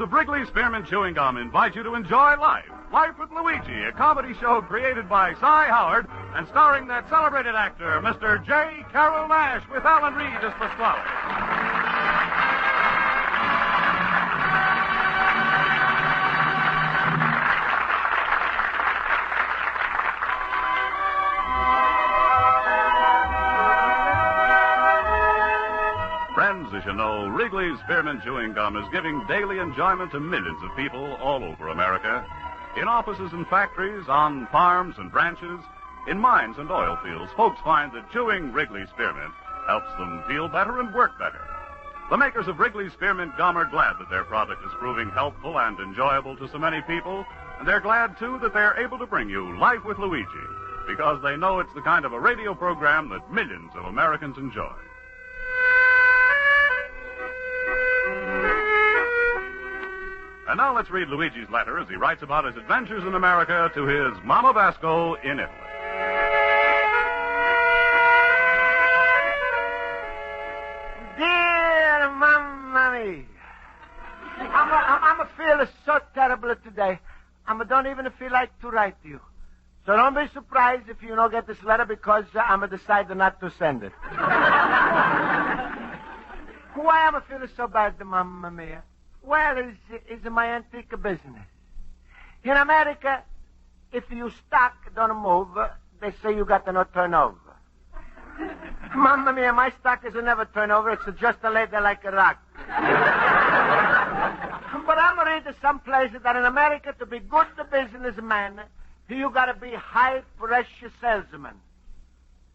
of Wrigley Spearmint Chewing Gum invite you to enjoy Life. Life with Luigi, a comedy show created by Cy Howard and starring that celebrated actor, Mr. J. Carrol Naish, with Alan Reed as Pasquale. As you know, Wrigley's Spearmint Chewing Gum is giving daily enjoyment to millions of people all over America. In offices and factories, on farms and ranches, in mines and oil fields, folks find that chewing Wrigley Spearmint helps them feel better and work better. The makers of Wrigley's Spearmint Gum are glad that their product is proving helpful and enjoyable to so many people, and they're glad, too, that they're able to bring you Life with Luigi, because they know it's the kind of a radio program that millions of Americans enjoy. And now let's read Luigi's letter as he writes about his adventures in America to his Mama Basco in Italy. Dear Mamma mia, I'm feeling so terrible today. I don't even feel like to write to you. So don't be surprised if you don't get this letter because I'm decided not to send it. Why am I feeling so bad, Mamma mia? Well, it's my antique business. In America, if you stock don't move, they say you got no turnover. Mamma mia, my stock is never turnover. It's just a lady like a rock. But I'm reading some places that in America, to be good businessman, you got to be high precious salesman.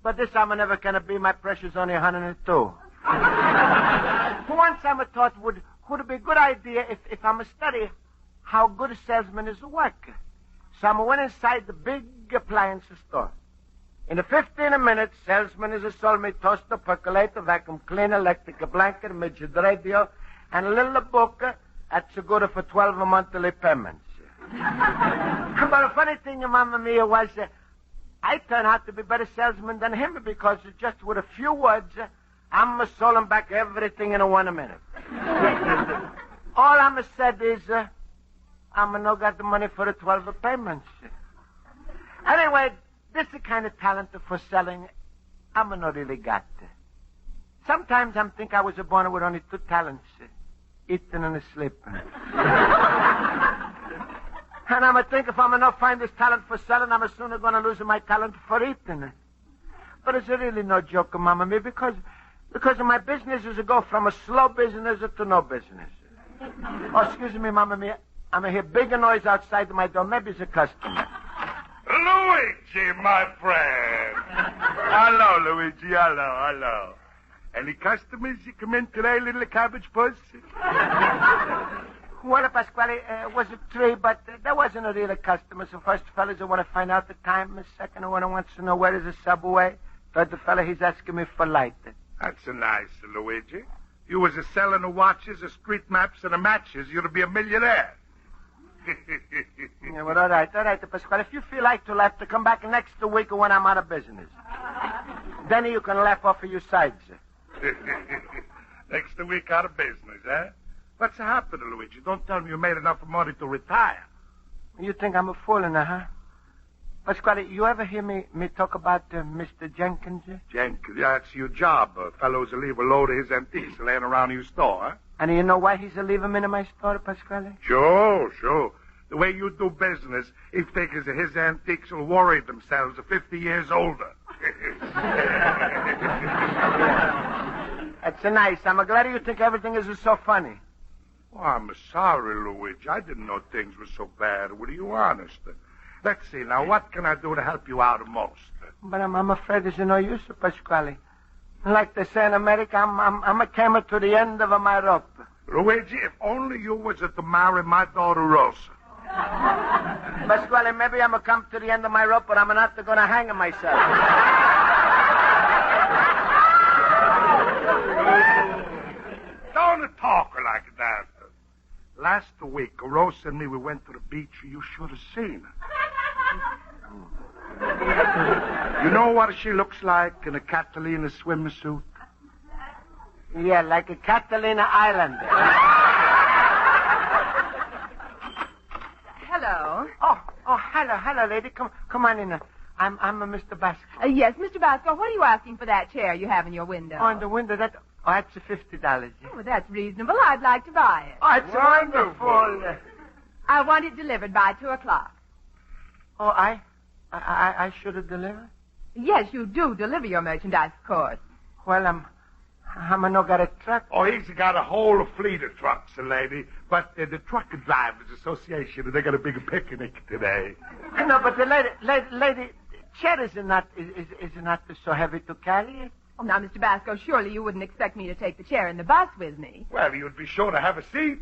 But this I'm never gonna be. My pressure's only 102. Once I'm thought would it be a good idea if I'm a study how good a salesman is work. So I went inside the big appliance store. In the 15 minutes, salesman is sold me toaster, percolator, vacuum cleaner, electric blanket, midget radio, and a little book that's good for 12 monthly payments. But the funny thing, Mamma mia, was I turned out to be a better salesman than him because just with a few words, I'm selling back everything in 1 minute. All I'm said is, I'm no got the money for the 12 payments. Anyway, this is the kind of talent for selling I'm not really got. Sometimes I'm think I was born with only 2 talents, eating and sleeping. And I'm think if I'm not find this talent for selling, I'm sooner going to lose my talent for eating. But it's really no joke, Mamma mia, because my business is to go from a slow business to no business. Oh, excuse me, Mamma mia. I'm hear big noise outside my door. Maybe it's a customer. Luigi, my friend. Hello, Luigi. Hello. Any customers you come in today, little cabbage puss? Well, Pasquale, was it 3, but there wasn't a real customer. So first fellas, I want to find out the time. Second one, I want to know where is the subway. Third fella, he's asking me for light. That's nice, Luigi. You was selling the watches, the street maps, and the matches, you'd be a millionaire. Yeah, well, all right, Pasquale. If you feel like to laugh, to come back next week when I'm out of business. Then you can laugh off of your sides. Next week out of business, eh? What's happened, Luigi? Don't tell me you made enough money to retire. You think I'm a fool, huh? Pasquale, you ever hear me talk about Mr. Jenkins? Jenkins? Yeah, that's your job. Fellows will leave a load of his antiques laying around your store, huh? And you know why he's leaving them in my store, Pasquale? Sure. The way you do business, he figures that his antiques will worry themselves 50 years older. That's nice. I'm glad you think everything is so funny. Oh, I'm sorry, Luigi. I didn't know things were so bad. With you honest? Let's see. Now, what can I do to help you out the most? But I'm afraid there's no use, Pasquale. Like they say in America, I'm a came to the end of my rope. Luigi, if only you was to marry my daughter Rosa. Pasquale, maybe I'm come to the end of my rope, but I'm not going to hang myself. Don't talk like that. Last week, Rosa and me, we went to the beach. You should have seen her. You know what she looks like in a Catalina swimsuit? Yeah, like a Catalina Island. hello, lady. Come on in. I'm a Mr. Basco. Yes, Mr. Basco, what are you asking for that chair you have in your window? Oh, in the window, that's $50. Oh, that's reasonable. I'd like to buy it. Oh, it's wonderful. I want it delivered by 2 o'clock. Oh, I should have delivered? Yes, you do deliver your merchandise, of course. Well, I'm not got a truck. Oh, he's got a whole fleet of trucks, lady. But the Truck Drivers Association, they got a big picnic today. No, but the lady, chair is not so heavy to carry. Oh, now, Mr. Basco, surely you wouldn't expect me to take the chair in the bus with me. Well, you'd be sure to have a seat.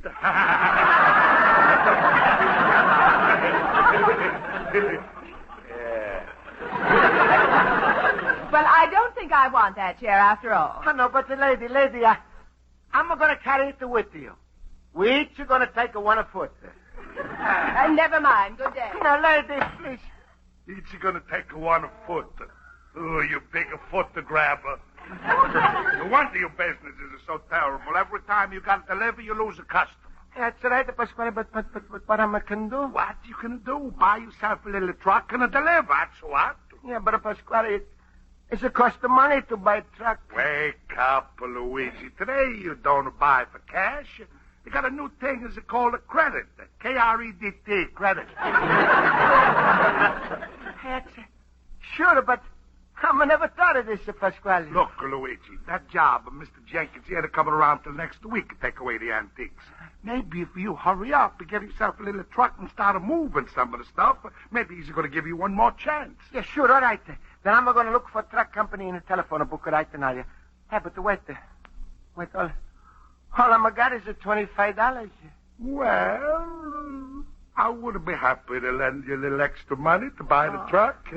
Well, I don't think I want that chair after all. Oh, no, but the lady, I'm going to carry it with you. We each are going to take 1 foot. Never mind. Good day. No, lady, please. Each going to take 1 foot. Oh, you big foot grabber. No wonder your businesses are so terrible. Every time you got to deliver, you lose a customer. That's right, Pasquale, but what am I can do? What you can do? Buy yourself a little truck and deliver. That's what. Yeah, but Pasquale, it's a cost of money to buy a truck. Wake up, Luigi. Today you don't buy for cash. You got a new thing is called a credit. K-R-E-D-T, credit. Sure, but I never thought of this, Pasquale. Look, Luigi, that job of Mr. Jenkins, he ain't coming around till next week to take away the antiques. Maybe if you hurry up and get yourself a little truck and start moving some of the stuff, maybe he's going to give you one more chance. Yeah, sure, all right. Then I'm going to look for a truck company in a telephone book right now. Hey, but wait, all I got is $25. Well, I would be happy to lend you a little extra money to buy the truck.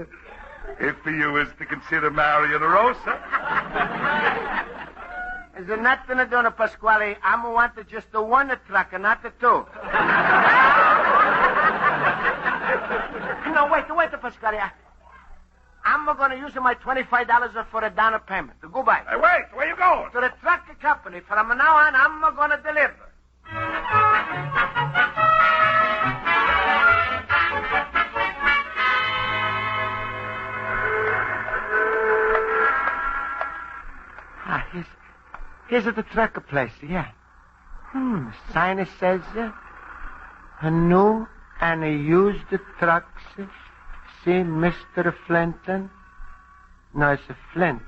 If you was to consider marrying Rosa. Is there nothing to do, Pasquale? I'm wanting just the 1 truck and not the 2. No, wait, Pasquale. I'm going to use my $25 for a down payment. Goodbye. Hey, wait, where you going? To the truck company. From now on, I'm going to deliver. Here's at the trucker place, yeah. Sign says, a new and a used trucks. See, Mr. Flinton. No, it's a Flint.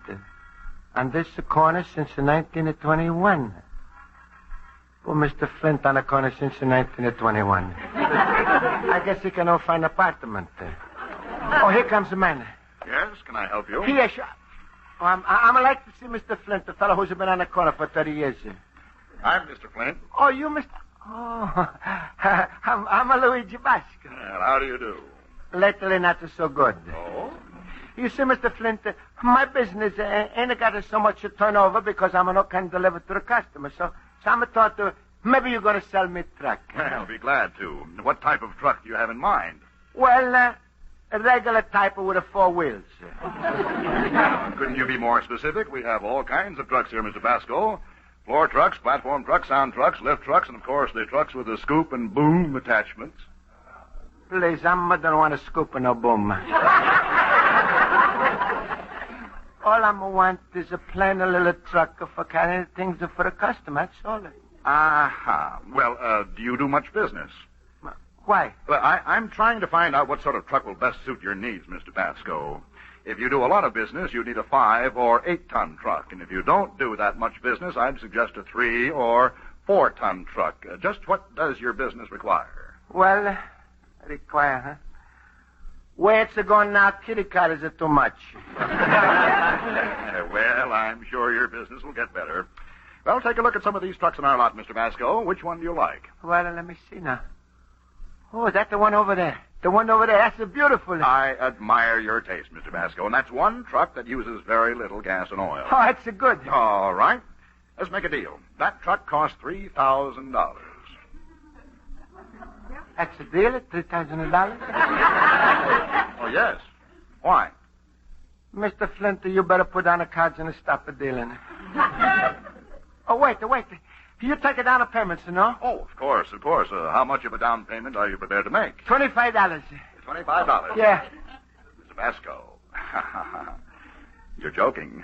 On this corner since 1921. Well, Mr. Flint on the corner since 1921. I guess he can all find an apartment. Oh, here comes the man. Yes, can I help you? Yes, sure. Oh, I'm like to see Mr. Flint, the fellow who's been on the corner for 30 years. I'm Mr. Flint. Oh, you, Mr. Oh, I'm a Luigi Basco. Well, how do you do? Lately, not so good. Oh? You see, Mr. Flint, my business ain't got so much to turn over because I'm not can deliver to the customer. So I'm thought maybe you're going to sell me a truck. I'll be glad to. What type of truck do you have in mind? Well, a regular type with 4 wheels. Couldn't you be more specific? We have all kinds of trucks here, Mr. Basco. Floor trucks, platform trucks, sound trucks, lift trucks, and, of course, the trucks with the scoop and boom attachments. Please, I don't want to scoop or no boom. All I want is a plain little truck for carrying things for a customer, that's all. Aha. Well, do you do much business? Why? Well, I'm trying to find out what sort of truck will best suit your needs, Mr. Basco. If you do a lot of business, you need a 5 or 8-ton truck. And if you don't do that much business, I'd suggest a 3 or 4-ton truck. Just what does your business require? Well, require, huh? Where it's going now, kitty cat is too much. Well, I'm sure your business will get better. Well, take a look at some of these trucks in our lot, Mr. Basco. Which one do you like? Well, let me see now. Oh, is that the one over there? The one over there, that's a beautiful... I admire your taste, Mr. Basco, and that's one truck that uses very little gas and oil. Oh, that's a good... All right. Let's make a deal. That truck costs $3,000. That's a deal at $3,000? Oh, yes. Why? Mr. Flint, you better put down the cards and stop the dealing. Oh, wait. You take it down the payments, you know? Oh, of course. How much of a down payment are you prepared to make? $25. $25. Yeah. Mr. Basco. You're joking.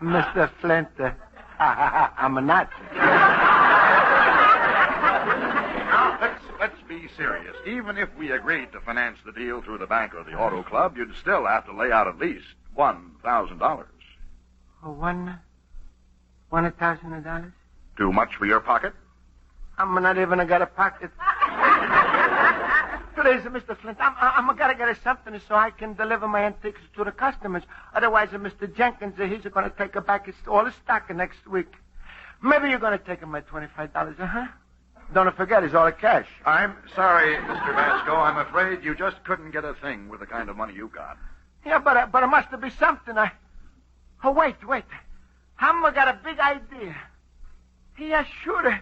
Mr. Flint, I'm a Nazi. Now, let's be serious. Even if we agreed to finance the deal through the bank or the auto club, you'd still have to lay out at least $1,000. $1,000? Too much for your pocket? I'm not even got a pocket. Please, Mr. Flint, I'm gotta get something so I can deliver my antiques to the customers. Otherwise, Mr. Jenkins, he's gonna take back all his stock next week. Maybe you're gonna take my $25, huh? Don't forget, it's all cash. I'm sorry, Mr. Basco. I'm afraid you just couldn't get a thing with the kind of money you got. Yeah, but it must be something. Oh, wait. I'm got a big idea. Yeah, sure.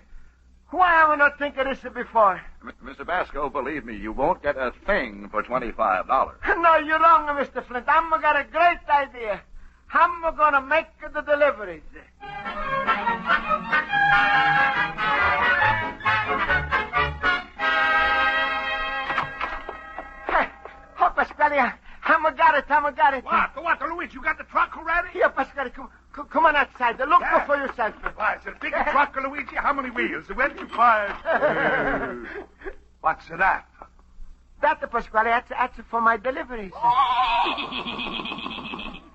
Why have I not think of this before? Mr. Basco, believe me, you won't get a thing for $25. No, you're wrong, Mr. Flint. I'm got a great idea. I'm gonna make the deliveries. Hey, oh, Pasquale, I got it. What, Luigi? You got the truck already? Here, Pasquale, come on outside. Look for yourself. Why, it's a big truck, Luigi. How many wheels? Where did you find? What's that? That, Pasquale, that's for my deliveries.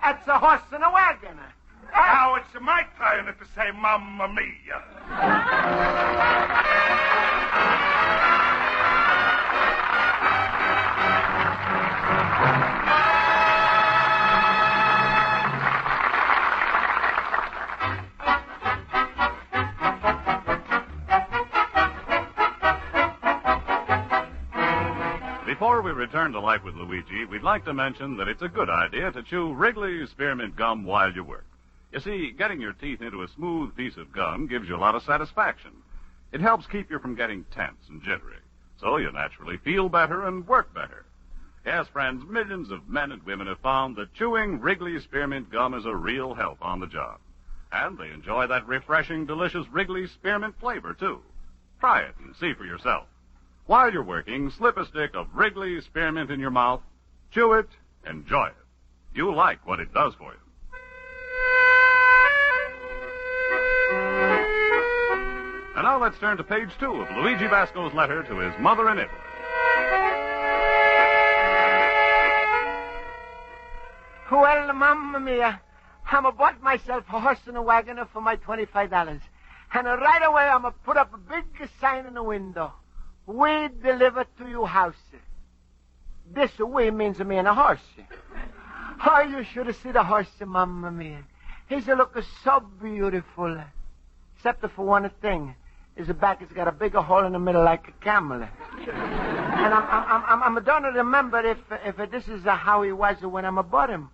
That's a horse and a wagon. Now it's my turn to say Mamma Mia. Before we return to life with Luigi, we'd like to mention that it's a good idea to chew Wrigley's spearmint gum while you work. You see, getting your teeth into a smooth piece of gum gives you a lot of satisfaction. It helps keep you from getting tense and jittery, so you naturally feel better and work better. Yes, friends, millions of men and women have found that chewing Wrigley's spearmint gum is a real help on the job. And they enjoy that refreshing, delicious Wrigley's spearmint flavor, too. Try it and see for yourself. While you're working, slip a stick of Wrigley's spearmint in your mouth, chew it, enjoy it. You'll like what it does for you. And now let's turn to page 2 of Luigi Basco's letter to his mother in Italy. Well, Mamma Mia, I'm bought myself a horse and a wagon for my $25. And right away I'm put up a big sign in the window. We deliver to your house. This we means me and a horse. Oh, you should have seen the horse, Mamma Mia. He's looking so beautiful. Except for one thing. His back has got a bigger hole in the middle like a camel. And I'm don't remember if this is how he was when I bought him.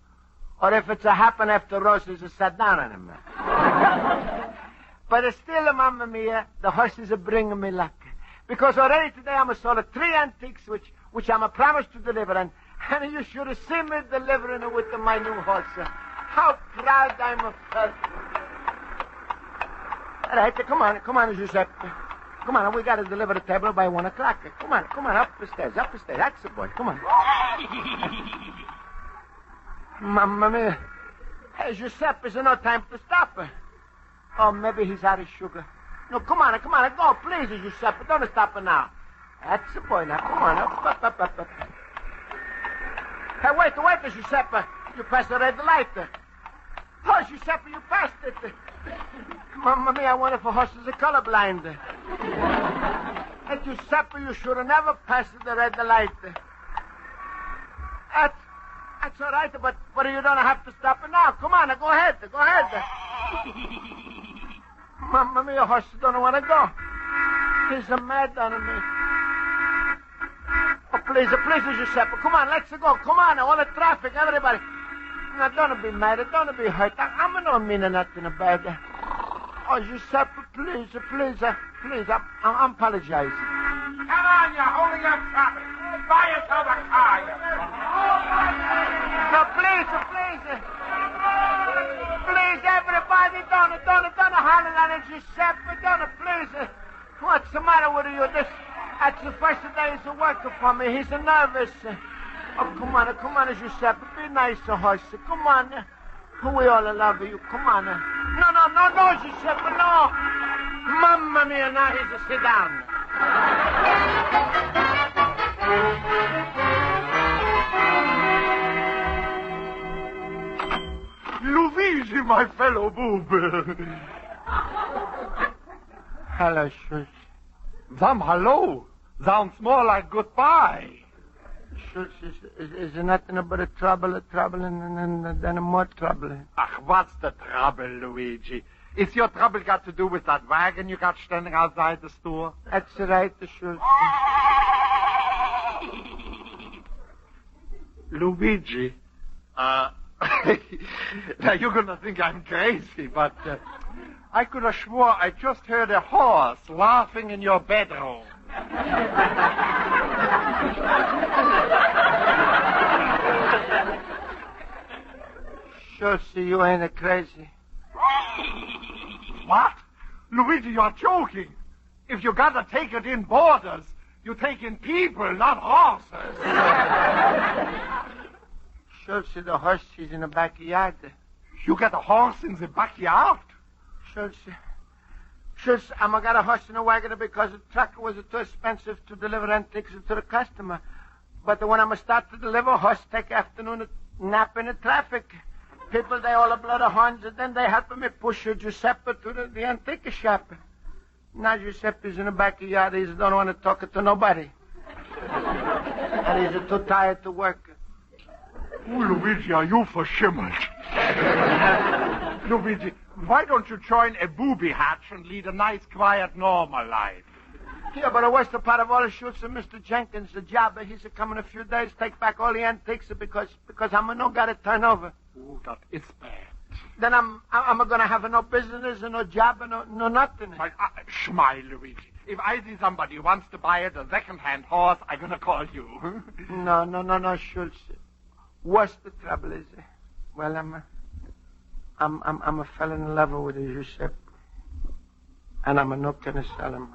Or if it's happened after Rosa sat down on him. But still, Mamma Mia, the horse is bringing me luck. Because already today I'm sold 3 antiques which I'm promised to deliver. And you should have seen me delivering it with my new horse. How proud I'm of her. All right, come on, Giuseppe. Come on, we got to deliver the table by 1 o'clock. Come on, up the stairs. That's the boy, come on. Mamma Mia. Hey, Giuseppe, there's no time to stop. Oh, maybe he's out of sugar. No, come on, go, please, Giuseppe. Don't stop now. That's the boy now. Come on, up. Hey, wait, Giuseppe. You passed the red light. Oh, Giuseppe, you passed it. Mamma Mia, I wonder if a horse is colorblind. Hey, Giuseppe, you should have never passed the red light. That's all right, but you don't have to stop it now. Come on, go ahead. Mamma Mia, horse don't want to go. He's mad on me. Oh, please, Giuseppe. Come on, let's go. Come on, all the traffic, everybody. Now, don't be mad. Don't be hurt. I'm not meaning nothing bad. Oh, Giuseppe, please. I'm apologizing. Come on, you're holding up traffic. Buy yourself a car. No, please. Please, everybody, don't holler at it, Giuseppe. Don't, please. What's the matter with you? That's the first day he's working for me. He's nervous. Oh, come on, Giuseppe. Be nice to horse. Come on. We all love you. Come on. No, Giuseppe, no. Mamma mia, now he's a sit down. Luigi, my fellow boob. Hello, Schultz. Some hello sounds more like goodbye. Schultz, is there nothing but a trouble and then more trouble? Ach, what's the trouble, Luigi? Is your trouble got to do with that wagon you got standing outside the store? That's right, Schultz. Luigi, now you're gonna think I'm crazy, but I could have swore I just heard a horse laughing in your bedroom. Schultz, you ain't a crazy. What? Luigi, you're joking. If you gotta take it in borders, you take in people, not horses. Schultz, the horse is in the backyard. You got a horse in the backyard? Schultz, I'm got a horse in a wagon because the truck was too expensive to deliver antiques to the customer. But when I'm start to deliver, horse take afternoon nap in the traffic. People, they all blow the horns, and then they help me push Giuseppe to the antique shop. Now Giuseppe's in the backyard. He don't want to talk to nobody. And he's too tired to work. Oh, Luigi, are you verschimmelt? Luigi, why don't you join a booby hatch and lead a nice, quiet, normal life? Yeah, but the worst part of all is Schultz and Mr. Jenkins, the job. He's coming in a few days, take back all the antiques because I'm no got to turn over. Oh, that is bad. Then I'm gonna have no business and no job and no nothing. Smile, Luigi. If I see somebody who wants to buy a second-hand horse, I'm gonna call you. No, Schultz. What's the trouble is? Well, I'm a fella in love with you, Giuseppe. And I'm not gonna sell him.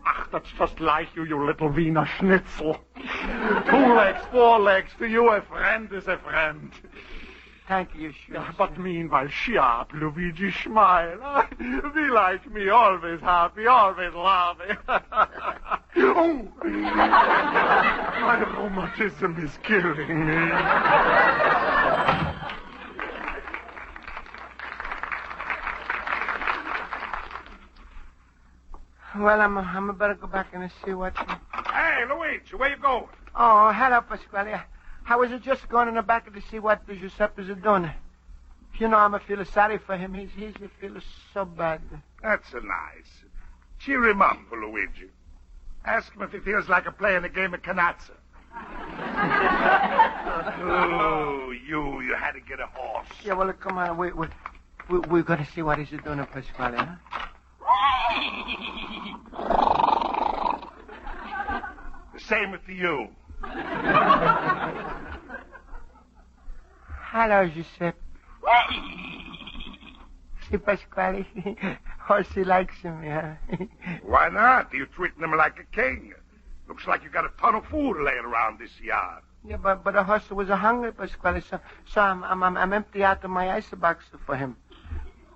Ach, that's just like you little Wiener Schnitzel. 2 legs, 4 legs. To you, a friend is a friend. Thank you, Schultz. But meanwhile, cheer up, Luigi, smile. Be like me, always happy, always laughing. Oh, my rheumatism is killing me. Well, I'm better go back and see what... Hey, Luigi, where you going? Oh, hello, Pasquale. I was just going in the back to see what Giuseppe's doing. You know, I'm feeling sorry for him. He's feeling so bad. That's nice. Cheer him up, Luigi. Ask him if he feels like playing a game of canazza. Oh, you had to get a horse. Yeah, well, come on. We're going to see what he's doing, Pasquale, huh? The same with you. Hello, Giuseppe. See, Pasquale, horsey likes him, yeah. Why not? You're treating him like a king. Looks like you got a ton of food laying around this yard. Yeah, but the horse was hungry, Pasquale, so I'm empty out of my icebox for him.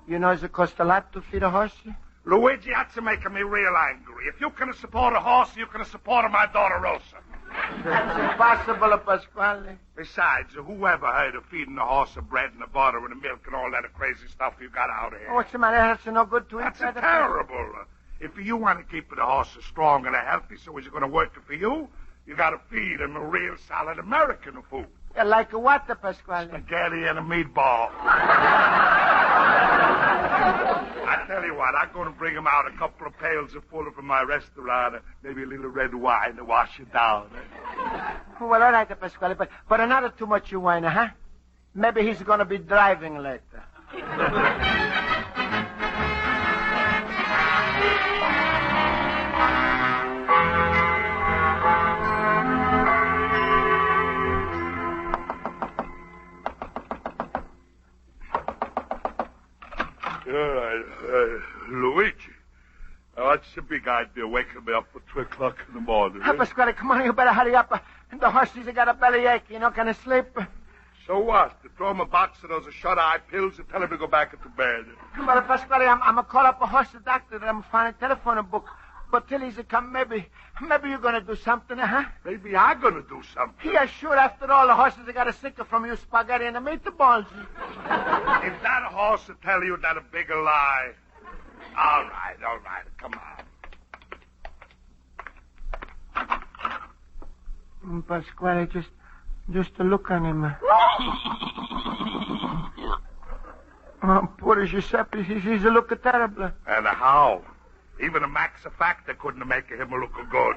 You know, it costs a lot to feed a horse. Luigi, that's making me real angry. If you can support a horse, you can support my daughter Rosa. That's impossible, Pasquale. Besides, whoever heard of feeding a horse of bread and the butter and the milk and all that crazy stuff you got out here? Oh, what's the matter? That's no good to eat. That's terrible. If you want to keep the horse strong and healthy so he's going to work for you, you got to feed him a real solid American food. Yeah, like what, Pasquale? Spaghetti and a meatball. I tell you what, I'm going to bring him out a couple of pails of full from my restaurant, maybe a little red wine to wash it down. Well, all right, Pasquale, but not too much wine, huh? Maybe he's going to be driving later. Luigi, what's the big idea waking me up at 2 o'clock in the morning? Pasquale, come on, you better hurry up. And the horses have got a bellyache, can he sleep? So what? To throw him a box of those shut-eye pills and tell him to go back into bed. Well, Pasquale, I'm going to call up a horse doctor and I'm going to find a telephone book. But till he's come, maybe you're going to do something, huh? Maybe I'm going to do something. Yeah, sure. After all, the horses have got a sicker from you spaghetti and the meatballs. If that horse will tell you that a bigger lie. All right. Come on. Pasquale, just to look on him. Oh, poor Giuseppe, he's a look terrible. And how? Even a max of factor couldn't make him look good.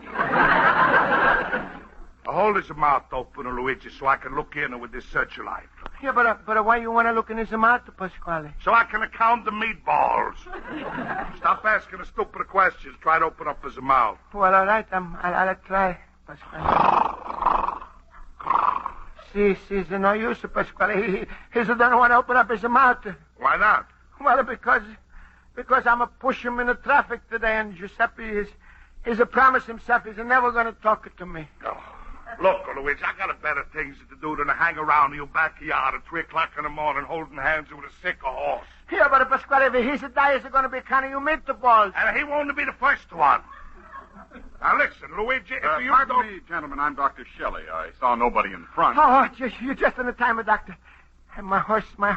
Hold his mouth open, Luigi, so I can look in with this searchlight. Yeah, but why you want to look in his mouth, Pasquale? So I can count the meatballs. Stop asking the stupid questions. Try to open up his mouth. Well, all right, I'll try, Pasquale. See, it's no use, Pasquale. He doesn't want to open up his mouth. Why not? Well, because I'm a push him in the traffic today, and Giuseppe he's a promise himself he's never going to talk to me. Oh. Look, Luigi, I got better things to do than to hang around in your backyard at 3 o'clock in the morning holding hands with a sick horse. Yeah, but Pasquale, if he's a die, he's going to be kind of you meatballs. And he won't be the first one. Now, listen, Luigi, if you pardon don't... me, gentlemen, I'm Dr. Shelley. I saw nobody in front. Oh, you're just in the time, Doctor. And my horse, my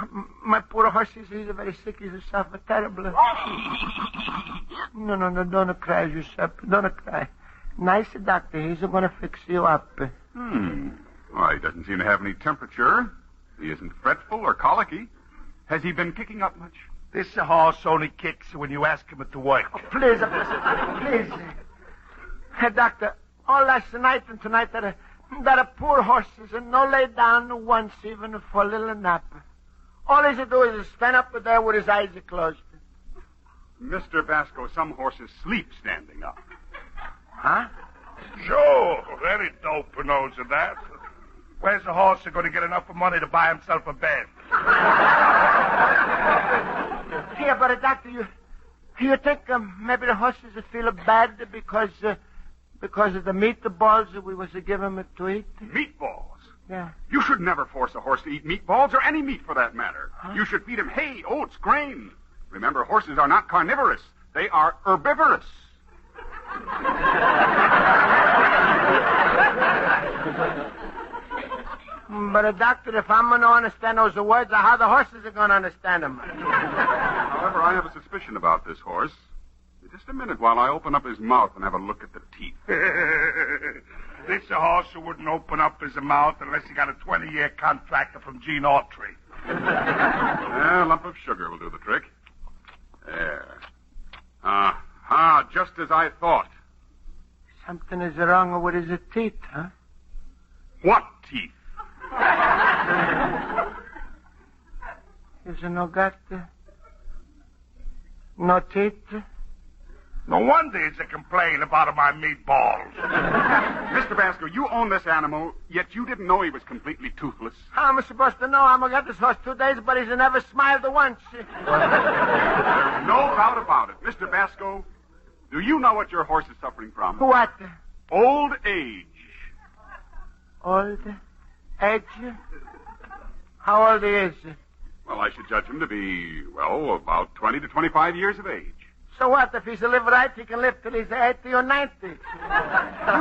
poor horse, he's very sick. He's suffering terribly. No, don't cry, Giuseppe. Don't cry. Nice doctor. He's going to fix you up. Well, he doesn't seem to have any temperature. He isn't fretful or colicky. Has he been kicking up much? This horse only kicks when you ask him to work. Oh, please, please. Hey, doctor, all last night and tonight that a poor horse is no lay down once even for a little nap. All he should do is stand up there with his eyes closed. Mr. Basco, some horses sleep standing up. Huh? Sure, very dope knows of that. Where's the horse going to get enough money to buy himself a bed? Yeah, but doctor, you think maybe the horses feel bad because of the meatballs that we was to give him to eat? Meatballs? Yeah. You should never force a horse to eat meatballs or any meat for that matter. Huh? You should feed him hay, oats, grain. Remember, horses are not carnivorous. They are herbivorous. But doctor, if I'm going to understand those words, how the horses are going to understand them? However, I have a suspicion about this horse. Just a minute while I open up his mouth and have a look at the teeth. This horse who wouldn't open up his mouth unless he got a 20-year contract from Gene Autry. A lump of sugar will do the trick. There. Just as I thought. Something is wrong with his teeth, huh? What teeth? Is no got no teeth? No wonder he's a complaint about my meatballs. Mr. Basco, you own this animal, yet you didn't know he was completely toothless. How am I supposed to know? I'm going to get this horse 2 days, but he's never smiled once. There's no doubt about it. Mr. Basco, do you know what your horse is suffering from? What? Old age. Old age? How old is he? Well, I should judge him to be, about 20 to 25 years of age. So what? If he's live right, he can live till he's 80 or 90. You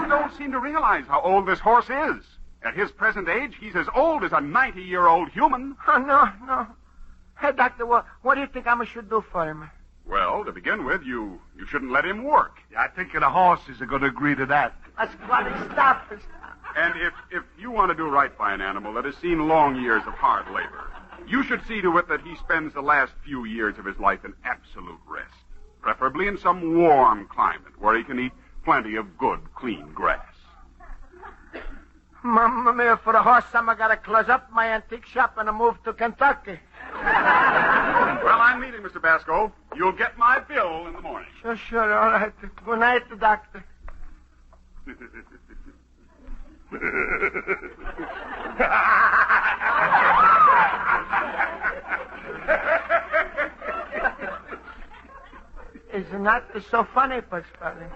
don't seem to realize how old this horse is. At his present age, he's as old as a 90-year-old human. Oh, no. Hey, doctor, what do you think I should do for him? Well, to begin with, you shouldn't let him work. Yeah, I think the horses are going to agree to that. Pasquale, stop. And if you want to do right by an animal that has seen long years of hard labor, you should see to it that he spends the last few years of his life in absolute rest. Preferably in some warm climate where he can eat plenty of good, clean grass. Mamma mia, for a horse, I'm got to close up my antique shop and move to Kentucky. Well, I'm leaving, Mr. Basco. You'll get my bill in the morning. Sure, all right. Good night, doctor. Isn't that so funny, Pasquale?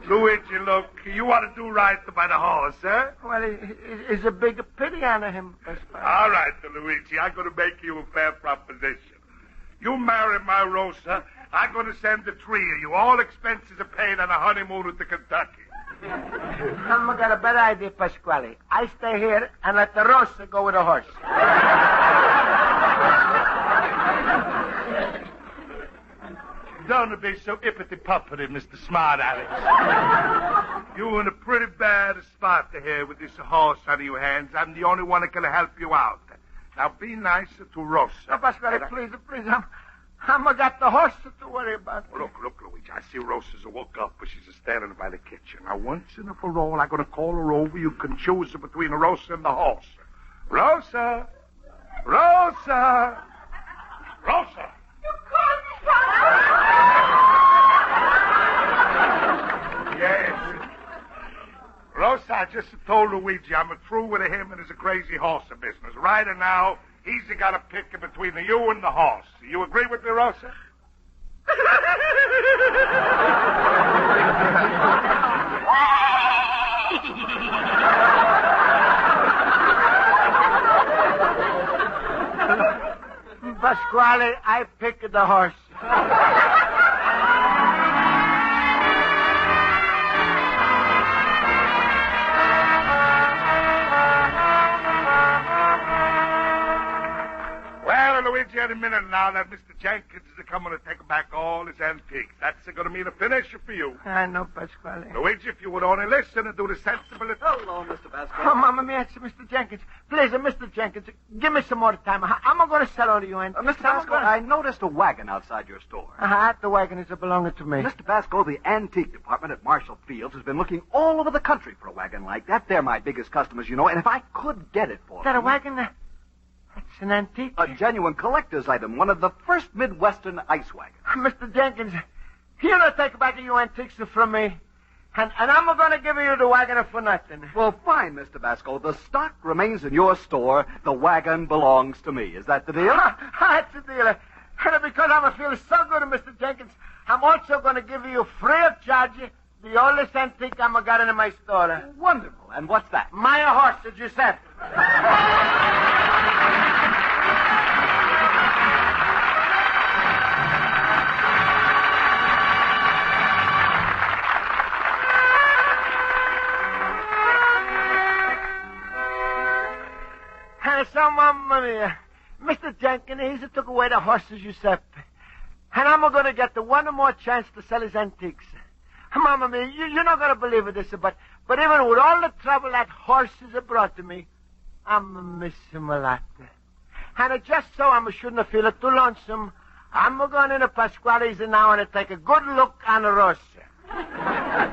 Luigi, look, you want to do right by the horse, huh? Well, it's a big pity on him, Pasquale. All right, Luigi, I'm going to make you a fair proposition. You marry my Rosa, I'm going to send the three of you. All expenses are paid on a honeymoon to Kentucky. I got a better idea, Pasquale. I stay here and let the Rosa go with the horse. Don't be so hippity-puppity, Mr. Smart Alex. You're in a pretty bad spot here with this horse out of your hands. I'm the only one that can help you out. Now, be nicer to Rosa. No, Pasquale, please, I'm got the horse to worry about. Look, Luigi, I see Rosa's woke up, but she's standing by the kitchen. Now, once and for all, I'm going to call her over. You can choose her between Rosa and the horse. Rosa! Rosa! Rosa! Yes. Rosa, I just told Luigi I'm through with him and his crazy horse business. Right now, he's got to pick between you and the horse. You agree with me, Rosa? Pasquale, I pick the horse. Luigi, any minute now that Mr. Jenkins is coming to take back all his antiques. That's going to mean a finish for you. I know, Pasquale. Luigi, if you would only listen and do the sensible... Hello, Mr. Basco. Oh, Mamma mia, it's Mr. Jenkins. Please, Mr. Jenkins, give me some more time. I'm going to sell all of you antiques. Mr. Basco, I noticed a wagon outside your store. The wagon is belonging to me. Mr. Basco, the antique department at Marshall Fields has been looking all over the country for a wagon like that. They're my biggest customers, you know, and if I could get it for them... Is that a wagon? That's an antique? A genuine collector's item, one of the first Midwestern ice wagons. Mr. Jenkins, you're going to take back your antiques from me, and I'm going to give you the wagon for nothing. Well, fine, Mr. Basco. The stock remains in your store. The wagon belongs to me. Is that the deal? That's the deal. And because I'm feeling so good, Mr. Jenkins, I'm also going to give you free of charge the oldest antique I'm got in my store. Wonderful. And what's that? My horse, Giuseppe. So, Mamma mia, Mr. Jenkins, he's took away the horses, Giuseppe. And I'm going to get the one more chance to sell his antiques. Mamma mia, you're not going to believe this, but even with all the trouble that horses have brought to me, I'm missing him a lot. And just so I shouldn't feel too lonesome, I'm going into Pasquale's now and take a good look on Rosa.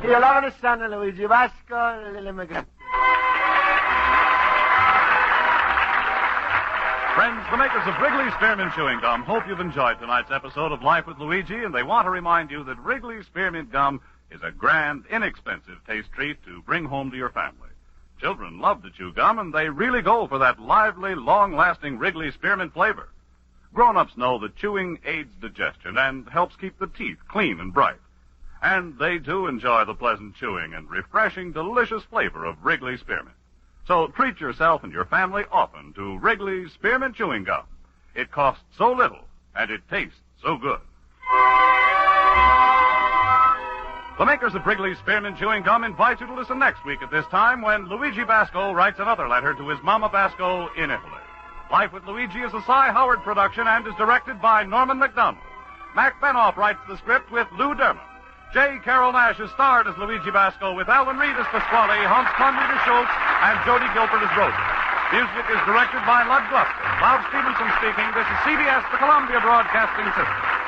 You're loving his son, Luigi Basco, little immigrant. Friends, the makers of Wrigley's Spearmint Chewing Gum hope you've enjoyed tonight's episode of Life with Luigi, and they want to remind you that Wrigley's Spearmint Gum is a grand, inexpensive taste treat to bring home to your family. Children love to chew gum, and they really go for that lively, long-lasting Wrigley's Spearmint flavor. Grown-ups know that chewing aids digestion and helps keep the teeth clean and bright. And they, too, enjoy the pleasant chewing and refreshing, delicious flavor of Wrigley's Spearmint. So treat yourself and your family often to Wrigley's Spearmint Chewing Gum. It costs so little, and it tastes so good. The makers of Wrigley's Spearmint Chewing Gum invite you to listen next week at this time when Luigi Basco writes another letter to his Mama Basco in Italy. Life with Luigi is a Cy Howard production and is directed by Norman McDonald. Mac Benoff writes the script with Lou Derman. J. Carrol Naish is starred as Luigi Basco with Alan Reed as Pasquale, Hans Conried as Schultz, and Jody Gilbert as Rosa. Music is directed by Lud Gluskin. Bob Stevenson speaking. This is CBS, the Columbia Broadcasting System.